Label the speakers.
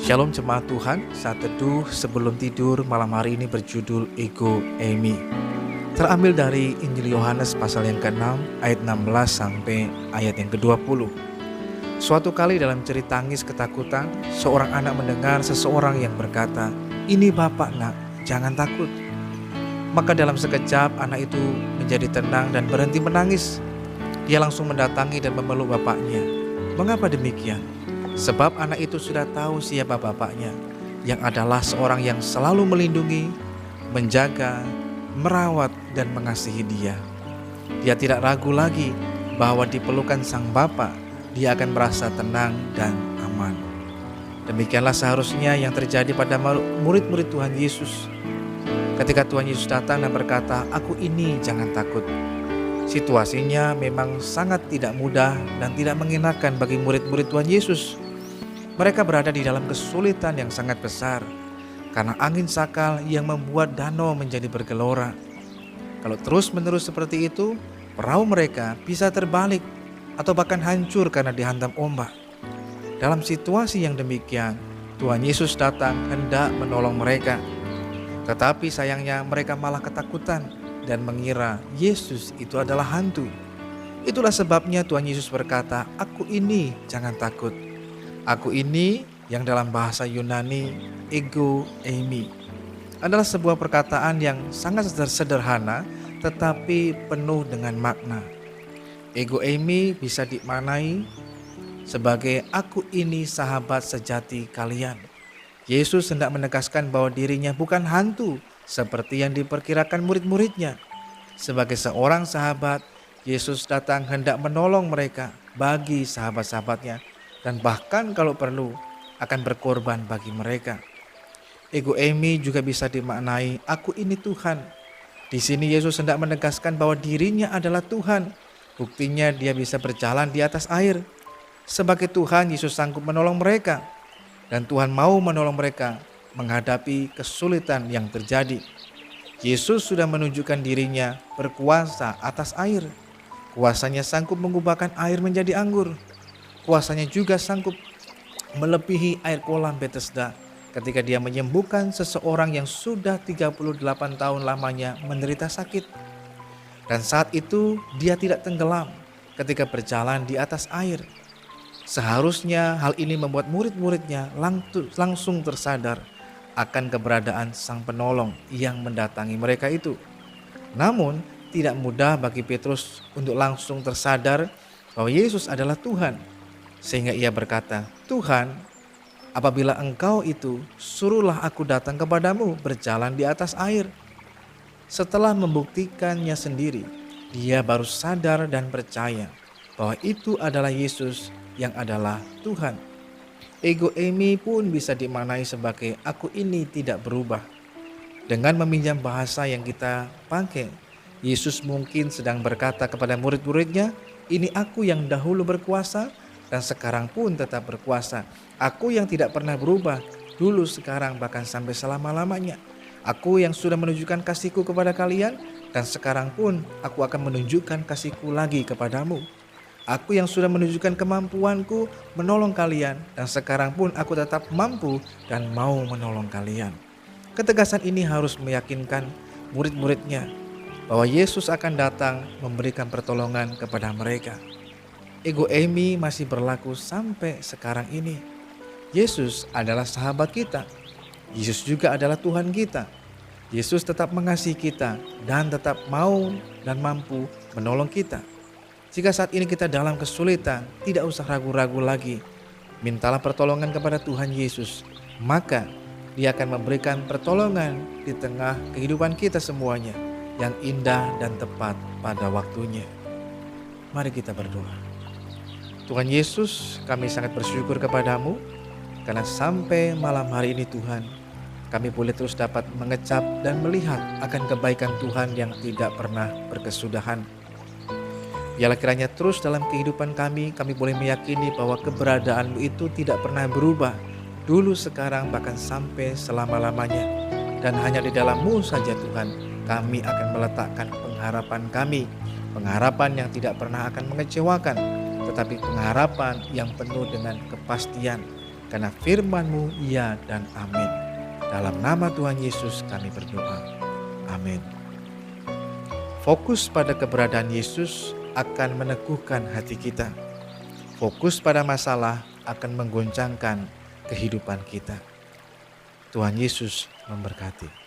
Speaker 1: Shalom jemaat Tuhan, saat teduh sebelum tidur malam hari ini berjudul Ego Eimi. Terambil dari Injil Yohanes pasal yang ke-6 ayat 16 sampai ayat yang ke-20. Suatu kali dalam cerita tangis ketakutan, seorang anak mendengar seseorang yang berkata, "Ini Bapak nak, jangan takut." Maka dalam sekejap anak itu menjadi tenang dan berhenti menangis. Dia langsung mendatangi dan memeluk bapaknya. Mengapa demikian? Sebab anak itu sudah tahu siapa bapaknya, yang adalah seorang yang selalu melindungi, menjaga, merawat, dan mengasihi dia. Dia tidak ragu lagi bahwa di pelukan sang bapa, dia akan merasa tenang dan aman. Demikianlah seharusnya yang terjadi pada murid-murid Tuhan Yesus. Ketika Tuhan Yesus datang dan berkata, "Aku ini, jangan takut." Situasinya memang sangat tidak mudah dan tidak mengenakan bagi murid-murid Tuhan Yesus. Mereka berada di dalam kesulitan yang sangat besar karena angin sakal yang membuat danau menjadi bergelora. Kalau terus-menerus seperti itu, perahu mereka bisa terbalik atau bahkan hancur karena dihantam ombak. Dalam situasi yang demikian, Tuhan Yesus datang hendak menolong mereka. Tetapi sayangnya mereka malah ketakutan dan mengira Yesus itu adalah hantu. Itulah sebabnya Tuhan Yesus berkata, "Aku ini, jangan takut." Aku ini yang dalam bahasa Yunani Ego Eimi adalah sebuah perkataan yang sangat sederhana tetapi penuh dengan makna. Ego Eimi bisa dimaknai sebagai aku ini sahabat sejati kalian. Yesus hendak menegaskan bahwa dirinya bukan hantu seperti yang diperkirakan murid-muridnya. Sebagai seorang sahabat, Yesus datang hendak menolong mereka bagi sahabat-sahabatnya dan bahkan kalau perlu akan berkorban bagi mereka. Ego Eimi juga bisa dimaknai aku ini Tuhan. Di sini Yesus hendak menegaskan bahwa dirinya adalah Tuhan. Buktinya dia bisa berjalan di atas air. Sebagai Tuhan, Yesus sanggup menolong mereka dan Tuhan mau menolong mereka menghadapi kesulitan yang terjadi. Yesus sudah menunjukkan dirinya berkuasa atas air. Kuasanya sanggup mengubahkan air menjadi anggur. Kuasanya juga sanggup melebihi air kolam Bethesda ketika dia menyembuhkan seseorang yang sudah 38 tahun lamanya menderita sakit. Dan saat itu dia tidak tenggelam ketika berjalan di atas air. Seharusnya hal ini membuat murid-muridnya langsung tersadar akan keberadaan sang penolong yang mendatangi mereka itu. Namun tidak mudah bagi Petrus untuk langsung tersadar bahwa Yesus adalah Tuhan. Sehingga ia berkata, "Tuhan, apabila Engkau itu, suruhlah aku datang kepadamu berjalan di atas air." Setelah membuktikannya sendiri, dia baru sadar dan percaya bahwa itu adalah Yesus yang adalah Tuhan. Ego Eimi pun bisa dimaknai sebagai aku ini tidak berubah. Dengan meminjam bahasa yang kita pakai, Yesus mungkin sedang berkata kepada murid-muridnya, "Ini aku yang dahulu berkuasa dan sekarang pun tetap berkuasa. Aku yang tidak pernah berubah, dulu, sekarang, bahkan sampai selama-lamanya. Aku yang sudah menunjukkan kasihku kepada kalian dan sekarang pun aku akan menunjukkan kasihku lagi kepadamu. Aku yang sudah menunjukkan kemampuanku menolong kalian dan sekarang pun aku tetap mampu dan mau menolong kalian." Ketegasan ini harus meyakinkan murid-muridnya bahwa Yesus akan datang memberikan pertolongan kepada mereka. Ego Eimi masih berlaku sampai sekarang ini. Yesus adalah sahabat kita. Yesus juga adalah Tuhan kita. Yesus tetap mengasihi kita dan tetap mau dan mampu menolong kita. Jika saat ini kita dalam kesulitan, tidak usah ragu-ragu lagi. Mintalah pertolongan kepada Tuhan Yesus, maka Dia akan memberikan pertolongan di tengah kehidupan kita semuanya yang indah dan tepat pada waktunya. Mari kita berdoa. Tuhan Yesus, kami sangat bersyukur kepadamu karena sampai malam hari ini Tuhan, kami boleh terus dapat mengecap dan melihat akan kebaikan Tuhan yang tidak pernah berkesudahan. Biarlah kiranya terus dalam kehidupan kami boleh meyakini bahwa keberadaan-Mu itu tidak pernah berubah. Dulu, sekarang, bahkan sampai selama-lamanya. Dan hanya di dalam-Mu saja Tuhan, kami akan meletakkan pengharapan kami. Pengharapan yang tidak pernah akan mengecewakan, tetapi pengharapan yang penuh dengan kepastian. Karena firman-Mu ya dan amin. Dalam nama Tuhan Yesus kami berdoa. Amin. Fokus pada keberadaan Yesus akan meneguhkan hati kita. Fokus pada masalah akan menggoncangkan kehidupan kita. Tuhan Yesus memberkati.